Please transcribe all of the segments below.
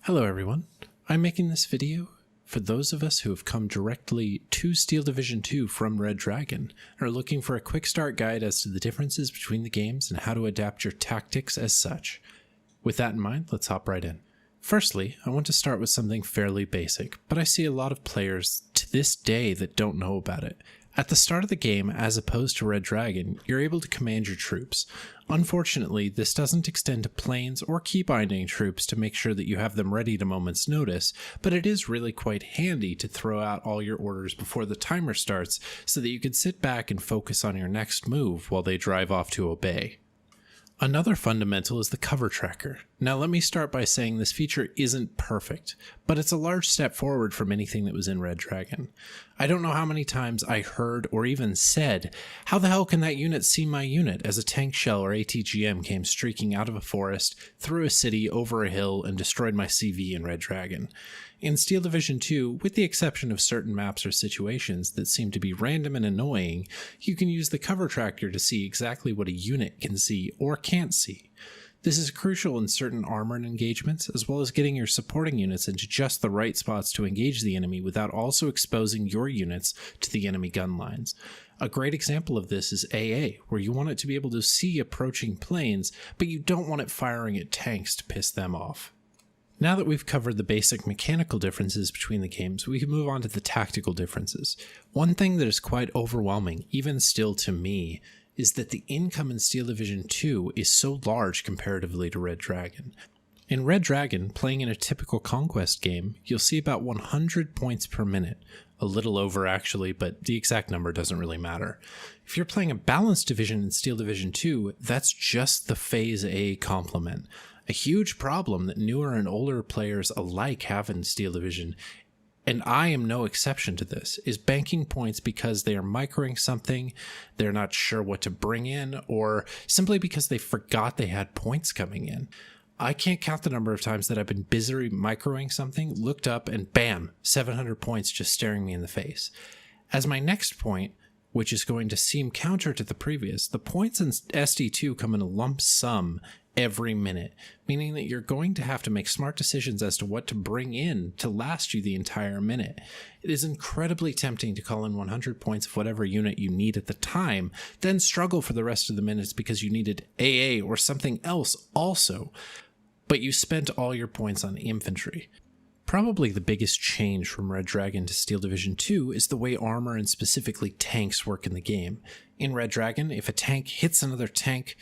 Hello everyone, I'm making this video for those of us who have come directly to Steel Division 2 from Red Dragon and are looking for a quick start guide as to the differences between the games and how to adapt your tactics as such. With that in mind, let's hop right in. Firstly, I want to start with something fairly basic, but I see a lot of players to this day that don't know about it. At the start of the game, as opposed to Red Dragon, you're able to command your troops. Unfortunately, this doesn't extend to planes or keybinding troops to make sure that you have them ready at a moment's notice, but it is really quite handy to throw out all your orders before the timer starts so that you can sit back and focus on your next move while they drive off to obey. Another fundamental is the cover tracker. Now let me start by saying this feature isn't perfect, but it's a large step forward from anything that was in Red Dragon. I don't know how many times I heard or even said, how the hell can that unit see my unit, as a tank shell or ATGM came streaking out of a forest, through a city, over a hill, and destroyed my CV in Red Dragon. In Steel Division 2, with the exception of certain maps or situations that seem to be random and annoying, you can use the cover tracker to see exactly what a unit can see or can't see. This is crucial in certain armored engagements, as well as getting your supporting units into just the right spots to engage the enemy without also exposing your units to the enemy gun lines. A great example of this is AA, where you want it to be able to see approaching planes, but you don't want it firing at tanks to piss them off. Now that we've covered the basic mechanical differences between the games, we can move on to the tactical differences. One thing that is quite overwhelming, even still to me, is that the income in Steel Division 2 is so large comparatively to Red Dragon. In Red Dragon, playing in a typical Conquest game, you'll see about 100 points per minute. A little over actually, but the exact number doesn't really matter. If you're playing a balanced division in Steel Division 2, that's just the Phase A complement. A huge problem that newer and older players alike have in Steel Division, and I am no exception to this, is banking points because they are microing something, they're not sure what to bring in, or simply because they forgot they had points coming in. I can't count the number of times that I've been busy microing something, looked up, and bam, 700 points just staring me in the face. As my next point, which is going to seem counter to the previous, the points in SD2 come in a lump sum every minute, meaning that you're going to have to make smart decisions as to what to bring in to last you the entire minute. It is incredibly tempting to call in 100 points of whatever unit you need at the time, then struggle for the rest of the minutes because you needed AA or something else also, but you spent all your points on infantry. Probably the biggest change from Red Dragon to Steel Division 2 is the way armor and specifically tanks work in the game. In Red Dragon, if a tank hits another tank,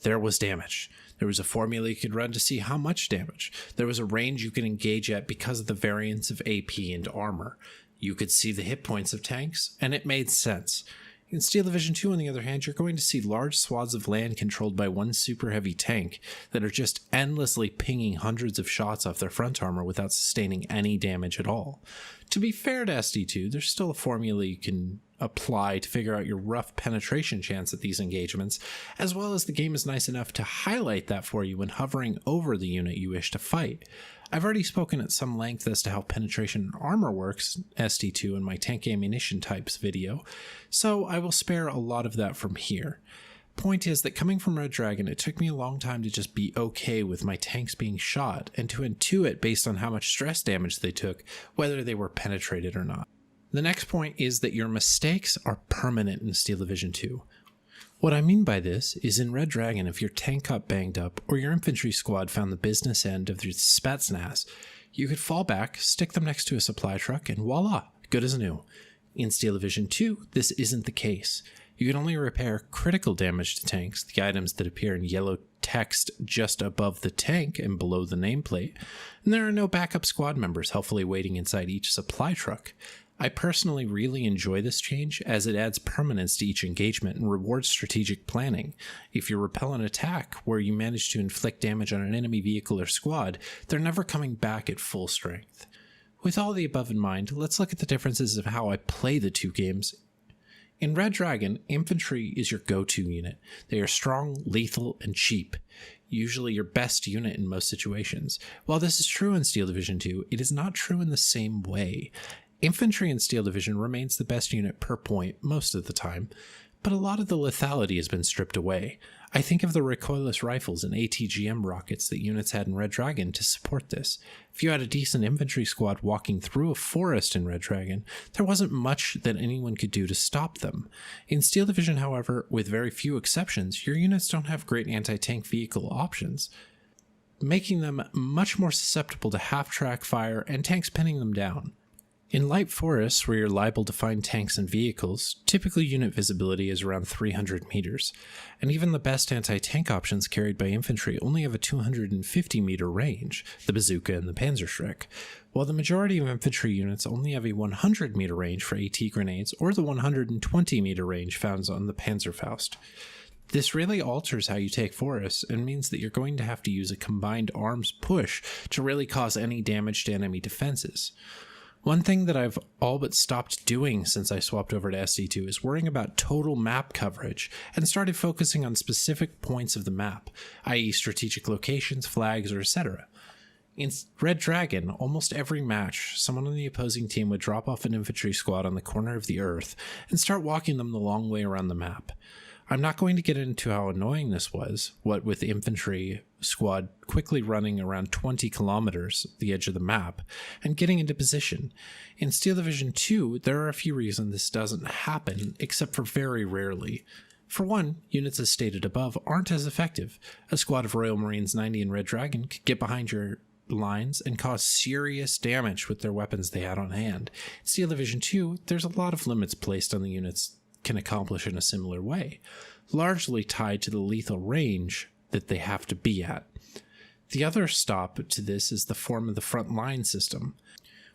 there was damage. There was a formula you could run to see how much damage. There was a range you could engage at because of the variance of AP and armor. You could see the hit points of tanks, and it made sense. In Steel Division 2, on the other hand, you're going to see large swaths of land controlled by one super heavy tank that are just endlessly pinging hundreds of shots off their front armor without sustaining any damage at all. To be fair to SD2, there's still a formula you can apply to figure out your rough penetration chance at these engagements, as well as the game is nice enough to highlight that for you when hovering over the unit you wish to fight. I've already spoken at some length as to how penetration and armor works SD2 in my tank ammunition types video, so I will spare a lot of that from here. Point is that coming from Red Dragon, it took me a long time to just be okay with my tanks being shot and to intuit based on how much stress damage they took, whether they were penetrated or not. The next point is that your mistakes are permanent in Steel Division 2. What I mean by this is in Red Dragon, if your tank got banged up or your infantry squad found the business end of your Spetsnaz, you could fall back, stick them next to a supply truck, and voila, good as new. In Steel Division 2, this isn't the case. You can only repair critical damage to tanks, the items that appear in yellow text just above the tank and below the nameplate, and there are no backup squad members helpfully waiting inside each supply truck. I personally really enjoy this change as it adds permanence to each engagement and rewards strategic planning. If you repel an attack where you manage to inflict damage on an enemy vehicle or squad, they're never coming back at full strength. With all the above in mind, let's look at the differences of how I play the two games. In Red Dragon, infantry is your go-to unit. They are strong, lethal, and cheap, usually your best unit in most situations. While this is true in Steel Division 2, it is not true in the same way. Infantry in Steel Division remains the best unit per point most of the time, but a lot of the lethality has been stripped away. I think of the recoilless rifles and ATGM rockets that units had in Red Dragon to support this. If you had a decent infantry squad walking through a forest in Red Dragon, there wasn't much that anyone could do to stop them. In Steel Division, however, with very few exceptions, your units don't have great anti-tank vehicle options, making them much more susceptible to half-track fire and tanks pinning them down. In light forests, where you're liable to find tanks and vehicles, typically unit visibility is around 300 meters, and even the best anti-tank options carried by infantry only have a 250 meter range, the bazooka and the Panzerschreck, while the majority of infantry units only have a 100 meter range for AT grenades or the 120 meter range found on the Panzerfaust. This really alters how you take forests and means that you're going to have to use a combined arms push to really cause any damage to enemy defenses. One thing that I've all but stopped doing since I swapped over to SD2 is worrying about total map coverage and started focusing on specific points of the map, i.e. strategic locations, flags, or etc. In Red Dragon, almost every match, someone on the opposing team would drop off an infantry squad on the corner of the earth and start walking them the long way around the map. I'm not going to get into how annoying this was, what with the infantry squad quickly running around 20 kilometers the edge of the map and getting into position. In Steel Division 2, there are a few reasons this doesn't happen, except for very rarely. For one, units as stated above aren't as effective. A squad of Royal Marines 90 in Red Dragon could get behind your lines and cause serious damage with their weapons they had on hand. In Steel Division 2, there's a lot of limits placed on the units can accomplish in a similar way, largely tied to the lethal range that they have to be at. The other stop to this is the form of the front line system.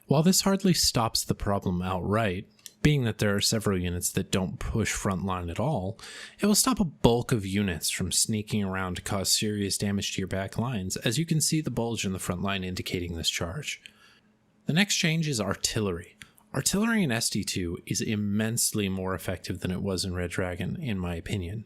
While this hardly stops the problem outright, being that there are several units that don't push front line at all, it will stop a bulk of units from sneaking around to cause serious damage to your back lines, as you can see the bulge in the front line indicating this charge. The next change is artillery. Artillery in SD2 is immensely more effective than it was in Red Dragon, in my opinion.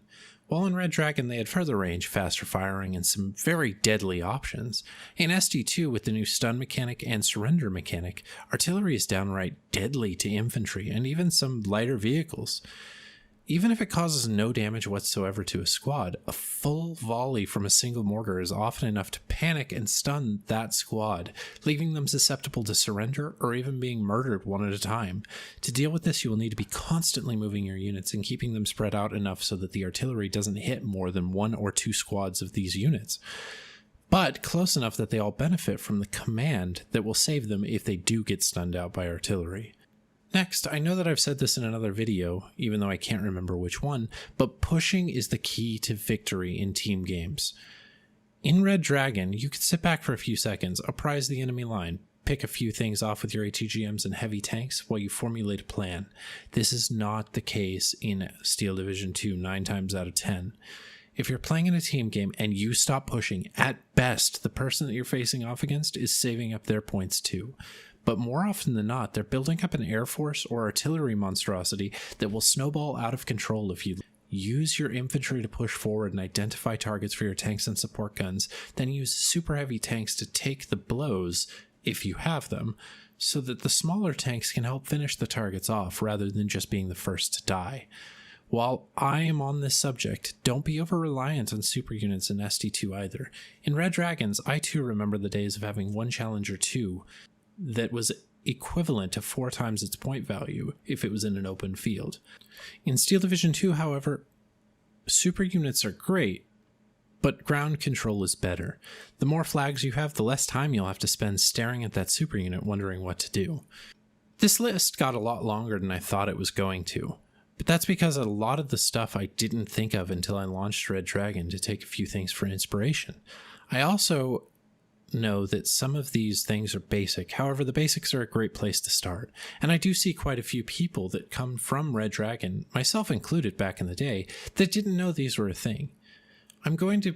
While in Red Dragon they had further range, faster firing, and some very deadly options, in SD2 with the new stun mechanic and surrender mechanic, artillery is downright deadly to infantry and even some lighter vehicles. Even if it causes no damage whatsoever to a squad, a full volley from a single mortar is often enough to panic and stun that squad, leaving them susceptible to surrender or even being murdered one at a time. To deal with this, you will need to be constantly moving your units and keeping them spread out enough so that the artillery doesn't hit more than 1 or 2 squads of these units, but close enough that they all benefit from the command that will save them if they do get stunned out by artillery. Next, I know that I've said this in another video, even though I can't remember which one, but pushing is the key to victory in team games. In Red Dragon, you could sit back for a few seconds, apprise the enemy line, pick a few things off with your ATGMs and heavy tanks while you formulate a plan. This is not the case in Steel Division 2 9 times out of 10. If you're playing in a team game and you stop pushing, at best, the person that you're facing off against is saving up their points too. But more often than not, they're building up an air force or artillery monstrosity that will snowball out of control if you use your infantry to push forward and identify targets for your tanks and support guns, then use super heavy tanks to take the blows, if you have them, so that the smaller tanks can help finish the targets off rather than just being the first to die. While I am on this subject, don't be over-reliant on super units in SD2 either. In Red Dragons, I too remember the days of having one Challenger 2 that was equivalent to 4 times its point value if it was in an open field. In Steel Division 2, however, super units are great, but ground control is better. The more flags you have, the less time you'll have to spend staring at that super unit wondering what to do. This list got a lot longer than I thought it was going to, but that's because a lot of the stuff I didn't think of until I launched Red Dragon to take a few things for inspiration. I also know that some of these things are basic. However, the basics are a great place to start. And I do see quite a few people that come from Red Dragon, myself included back in the day, that didn't know these were a thing. I'm going to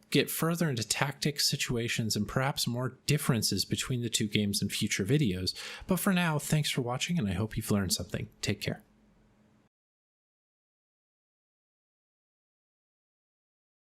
get further into tactics, situations, and perhaps more differences between the two games in future videos. But for now, thanks for watching, and I hope you've learned something. Take care.